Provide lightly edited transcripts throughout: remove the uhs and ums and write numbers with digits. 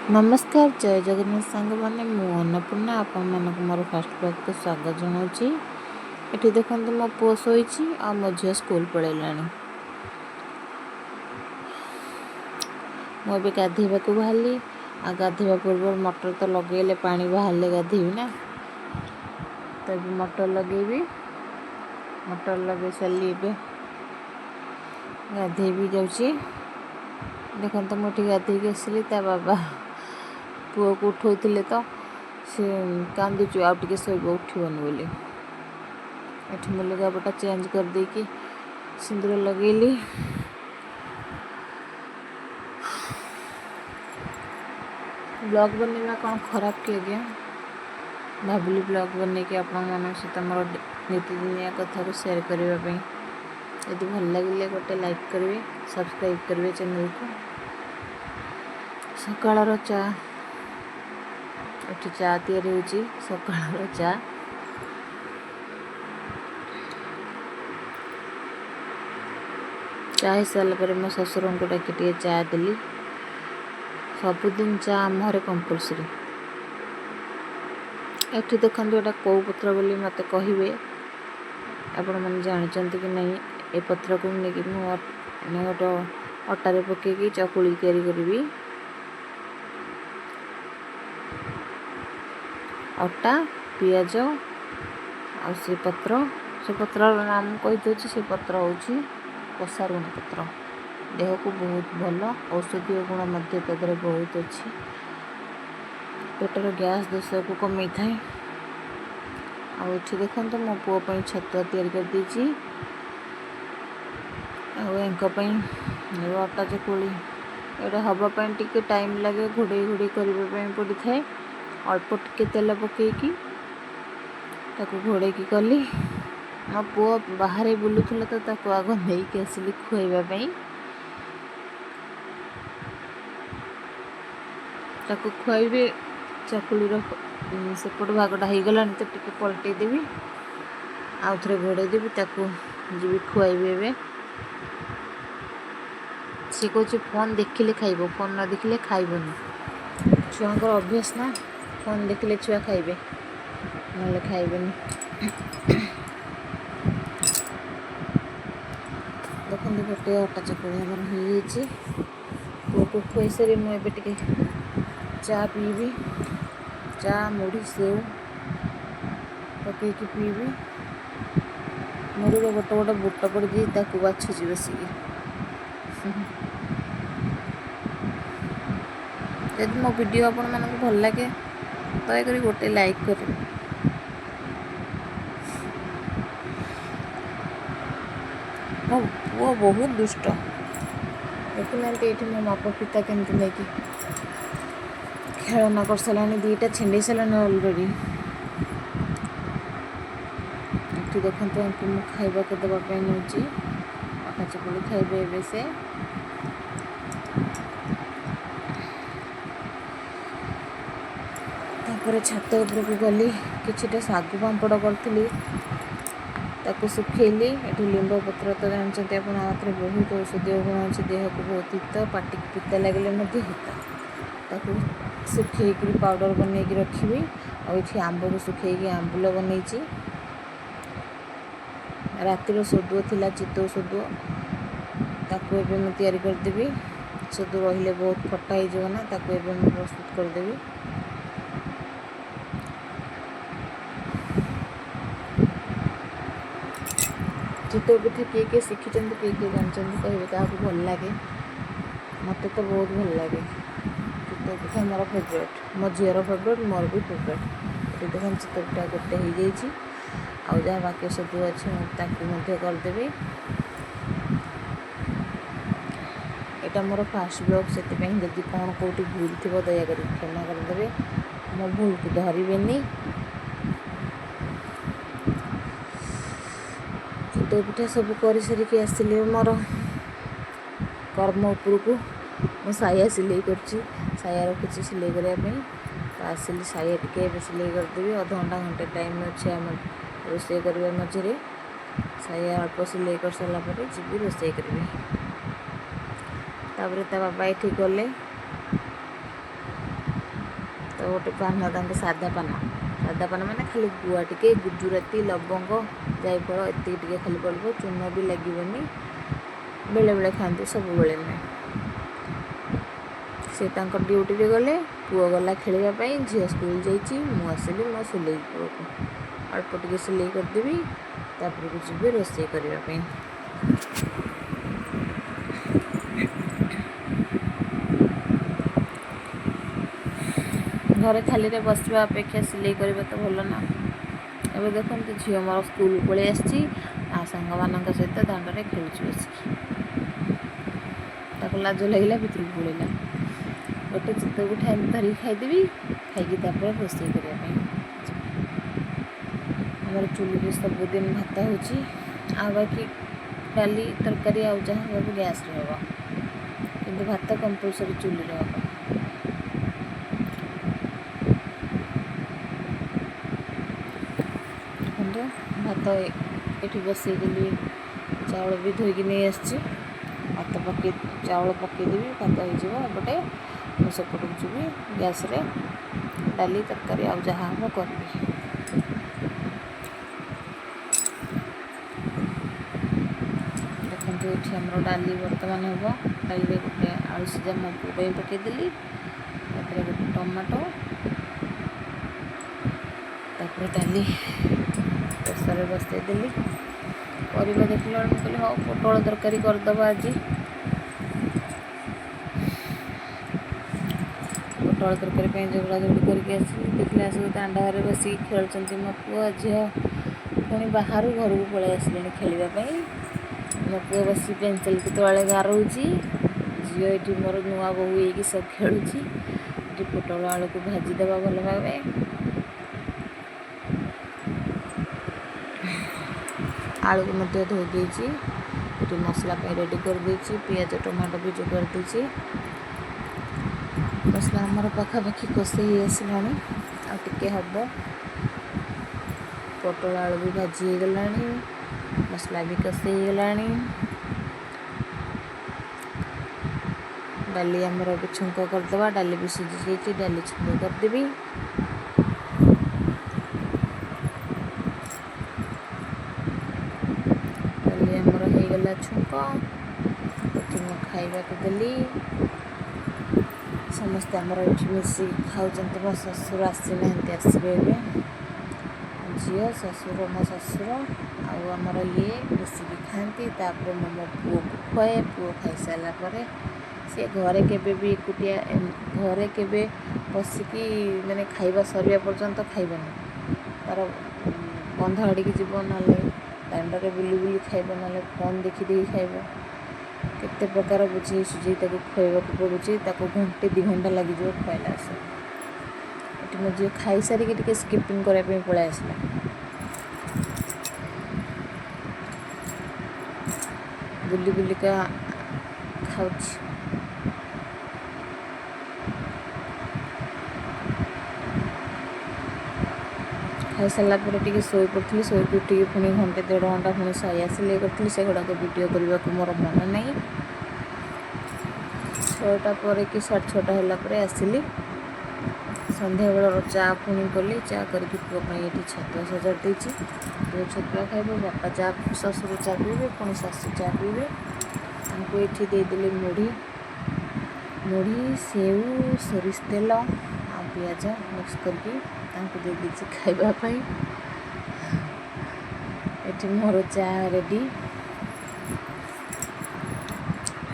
नमस्कार जय जगन्नाथ सांग मैंने मु अन्नपूर्णा आपण मानक मोर फास्ट ब्लॉग को स्वागत जनाऊँगी। ये देखो मो पुओ शोची आ मो झील स्कूल पलैला मुझे गाधेबा को बाहरी आ गाधेबा पूर्व मटर तो लगे पानी बाहर गाधेबी ना तो मटर लगेबी मटर लगे सारी गाधे भी जाऊँगी। देखो तो मुझे गाधे आसली बाबा पुओ को उठाऊले तो सी कांदुच आउे शोब उठन बोली ये मो लुगापटा चेंज कर देकी सिंदूर लगेली। ब्लॉग बनवा कौन खराब कि आज्ञा भाविली ब्लॉग बन के आपण सहित मोर नीतिदिनिया कथा को शेयर करने यदि भल लगे गोटे लाइक करेंगे सब्सक्राइब करेंगे चैनल को। सकाळ चा ये चा तैयारी सकाळ चा चा हो सारा पर मो ससुर को डाकी चा देली। सबुदिन चा आम घरे कंपलसरी। ये देखो यहाँ कौ पत्र बोली मत कहे आपण मैंने जानते कि नहीं ए पत्र को लेकिन गोटे अटारे पकईकि चकुली तैयारी करी अटा पियाज आ से पत्र नाम कहीदे से पत्र हूँ कसारुण पत्र देह को बहुत भल औषधीय गुण मध्य तदर बहुत अच्छी पेटर गैस दोष को कमे थाए। आठ देखो मो पुओं छतुआ तैयारी कर देची अटा चकुली ये हवापाई टी टाइम लगे घोड़े घोड़े करने पड़ी थाए। अल्प टिके तेल पकईकि घोड़े कली मो पुओ बाहर बुलूला तो आग नहीं आसली खुआइबापी खुआबी चकुलीर सेपट भागटा हो गला तो टी पलटेदेवी आउ थे घोड़े देवी जी खुआबी ए सी कह फोन देखिले खाइब फोन न देखिले खाइबनी छुआर अभ्यास ना फोन देखिले छुआ खाइबे ना खाइबेनी। देखो गोटे अटा चकुली हमार हो पुओ को खुई सारी मुझे चा पीबी चा मुढ़ी सेव पकईकि पीबी मुढ़ी गोटे गोटे बुट पड़ी बाछुची बसिकी यदि मो वीडियो आपण मानक भल लगे दयाकोरी गोटे लाइक करें। मो पुओ बहुत दुष्ट देखुना ये मो बाप पिता केमती नहीं खेलना कर सारा दीटा छिंडे सारा अलरेडी ये देखते मुझे खाइबा को देवाई नौ अटा चकुली खाइबे ए से छात उपर को गली किछिटा सागु पांपड़ करी सुखेली ये लिंब पत्र तो जानते आप बहुत औषधीय गुण अच्छे देह को बहुत हित पाटी पिता लगे हित सुखेक पाउडर बन रखी और आंब को सुखेक आंबुल बन रातिर सोदुओ थिला चितौ सोदुओ ताकू एबे मैं तैयारी करदेवी सोदु रहिले बहुत खट्टा हो ना ताकू एबे मैं प्रस्तुत करदेवी। चितौ पिठा किए शिखी किए जानते कहे क्या भल लगे मत तो बहुत भल लगे चितौ पिठा मोर फेवरेट मो झीर फेवरेट मोर भी फेवरेट ये देखो चितौ पिठा गोटे हो जाए आ जहाँ बाकी सब अच्छे करदेवी। यहाँ मोर फास्ट ब्लॉग से जब कौन कौटी भूल थी दयाकोरी क्षमा करदे मो भूल को धरबेनी। चितौ पिठा सब कर सारिकी आसली मोर कर्म उपरक मो साया सिलाई कर साया रखी सिलाई करने तो आसली साया टे सिलाई करदेवी अध घंटा घंटे टाइम अच्छे आम रोषे करने मझे साया अल्प सिलाई कर सारापर जी रोषे करी बाबा ये गले तो गोटे पान तांको सादा पान माने खाली गुआ टिके गुजुराती लवंग जायफल एति टिके खाली पड़ो चून भी लगे बेले बेले खाते सब बेले नुहे से ड्यूटी रे गले पुओ गला खेलवाई झील स्कूल जाइए मुझे मो सिले पुओ को अल्प टिके सिले करदेवी तापर को जी रोषे करने घरे खाली रे बसवा अपेक्षा सिले करवा तो भल ना। एबे देखते झील मोर स्कूल पलि आसी सांग मान सहित दांड में खेलुची बस लाज लगे भितर पड़ेगा गोटे चित्त को धरिक खाईदेवी खाई रोषे करने आमर चुली सबुदिन भात हो बाकी डाली तरकारी आ जहाँ गैस हम कि भात कंपलसरी चुली हम देखो भात ये बसईदेली चाउल भी धोईक नहीं आसी भात पकई चाउल पकईदेवी भात होपटे मुझे सेपटक जी गैस डाली तरकारी आ जहाँ हम करी देखते ये आमर डाली बर्तमान हम डाली गोटे आलू सीझा मो पुओ पकईदेली गोटे टमाटो तापर डाली प्रेसर बसईदेली परिवा देखला कहली हाँ पोटल तरकारी करदे आज पोटल तरकारी जोड़ा जोड़ी करके आसी देखला आसिक दांडे बस खेलुंट मो पुओ झील पुणी बाहर घर को पलि आसिले खेलवाई मो पुओ बस पेनसिल केतवे गारोची झील ये मोर नुआ बोहू ये सब खेलुची पोटल आलू को भाजीदेवा भल भाव आलू को मध्य धोई देती ये मसला रेडी कर देती पियाज टमाटो भी जो कर देती मसला आमर पाखापाखि कषे आसला आगे हम पोटल आलू भी भाजी गला मसला भी कषे गला डाली आमर छुंक करदे डाली भी सीझी जाइए डाली छुंक करदेवी डाली आमर होगला छुंक ये खाइबा को देली समस्ते आमर ये मिसिक खाऊँ मो ससुर आसी ना आसबे झील ससुर मो ससुर आमर ये मिसिक खाती तापर मो पुओ को खुए पुओ खाई सारापर सी घरे केबे भी एकुटिया घरे केबे बसिकी माने खाइबा सरिया पर्यंत खाइबनी तार बंध आड़ी जीव ना दांडे बुली बुली खाइब ना फोन देखी देखी खाइब केते प्रकार बुझे सुझे खुआवाक पड़ुची घंटे 2 घंटा लगे खुआला ये मो झील खाई सारिक स्किपिंग करने पलि आसला बुली बुलिका खाऊँ खाई सारापर टे शोई पड़ी शोक उठिक पुणी घंटे 1.5 घंटा पुणी शया सिले करी से गुड़ाक वीडियो करने को मोर मन नहीं 6टा पर कि 6:30 है आसली संध्या बेल चा पुणी कली चा करके पुओ ये छतुआ सजाड़ देती पुओ छतुआ खाइब बापा चा ससुर चा पीबे पुणी सासू चा पीबे हमको ये देदेली मुढ़ी सेव सोरिष तेल आ पियाज मिक्स करके दे दीजिए खाइबापी ये मोर चा रेडी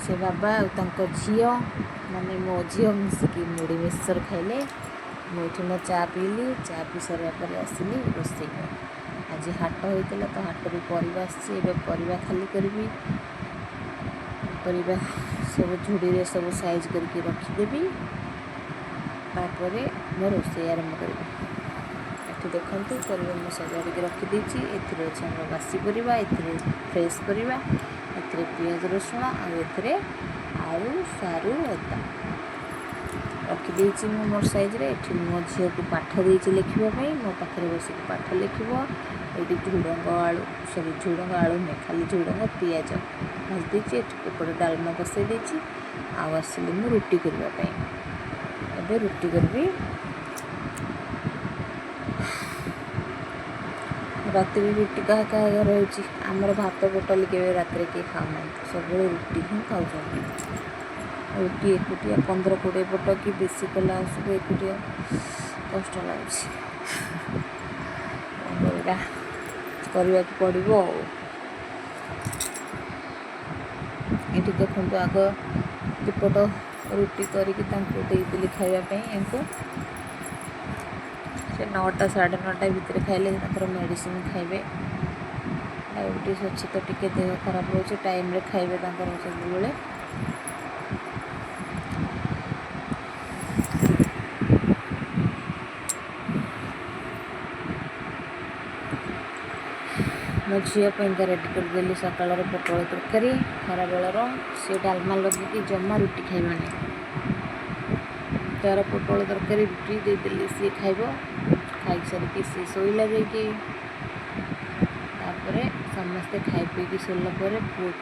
से बाबा और झील माने मो झील मिसिक मुढ़ी मिक्सचर खाइले मुझे मो चा पीली चा पी सारापर आसली रोषे आज हाट होता तो हाटर परिवा आसवा खाली करी परिवा सब झुड़ी सब साइज करके रखीदेवी तापर मो रोषे आरंभ करी ये देखते परिवा मो सजाड़ रखीदे अच्छे बासी परिवा फ्रेश परिवा पियाज रसुण आए आलू सारू अदा रखीदे मोर साइज रे मो झील को पाठ देती लिखापी मो पाखे बसिक पाठ लिख ये झुड़ंग आलू सॉरी झुड़ंग आलू नहीं खाली झुड़ंग पियाज भाजी देती एपटे डालमा बसई देती आसली मु रुटी करने रुटी करी ରାତିରେ ରୁଟି କାହା କାହା ଘରେ ହେଉଛି। ଆମର ଭାତ ଟୋଟାଲି କେବେ ରାତିରେ କେହି ଖାଉନାହାନ୍ତି, ସବୁବେଳେ ରୁଟି ହିଁ ଖାଉଛନ୍ତି। ରୁଟି ଏକୁଟିଆ 15-20 ପଟ କି ବେଶୀ କଲା ଆସିବ, ଏକୁଟିଆ କଷ୍ଟ ଲାଗୁଛି। କ'ଣ କରିବା, କରିବାକୁ ପଡ଼ିବ ଆଉ। ଏଠି ଦେଖନ୍ତୁ ଆଗ ଦୁପଟ ରୁଟି କରିକି ତାଙ୍କୁ ଦେଇଦେଲି ଖାଇବା ପାଇଁ। ୟାଙ୍କୁ ସେ 9ଟା 9:30 ଭିତରେ ଖାଇଲେ ତାଙ୍କର ମେଡ଼ିସିନ ଖାଇବେ। ଡାଇବେଟିସ୍ ଅଛି ତ ଟିକେ ଦେହ ଖରାପ ରହୁଛି, ଟାଇମ୍ରେ ଖାଇବେ ତାଙ୍କର ସବୁବେଳେ। ମୋ ଝିଅ ପାଇଁକା ରେଡ଼ି କରିଦେଲି ସକାଳର ପୋଟଳ ତରକାରୀ, ଖରାବେଳର ସେ ଡାଲମା ଲଗେଇକି ଜମା ରୁଟି ଖାଇବନି। ତା'ର ପୋଟଳ ତରକାରୀ ରୁଟି ଦେଇଦେଲି, ସିଏ ଖାଇବ। ଖାଇସାରିକି ସିଏ ଶୋଇଲା ଯାଇକି। ତାପରେ ସମସ୍ତେ ଖାଇ ପିଇକି ଶୋଇଲା ପରେ ପୁଅକୁ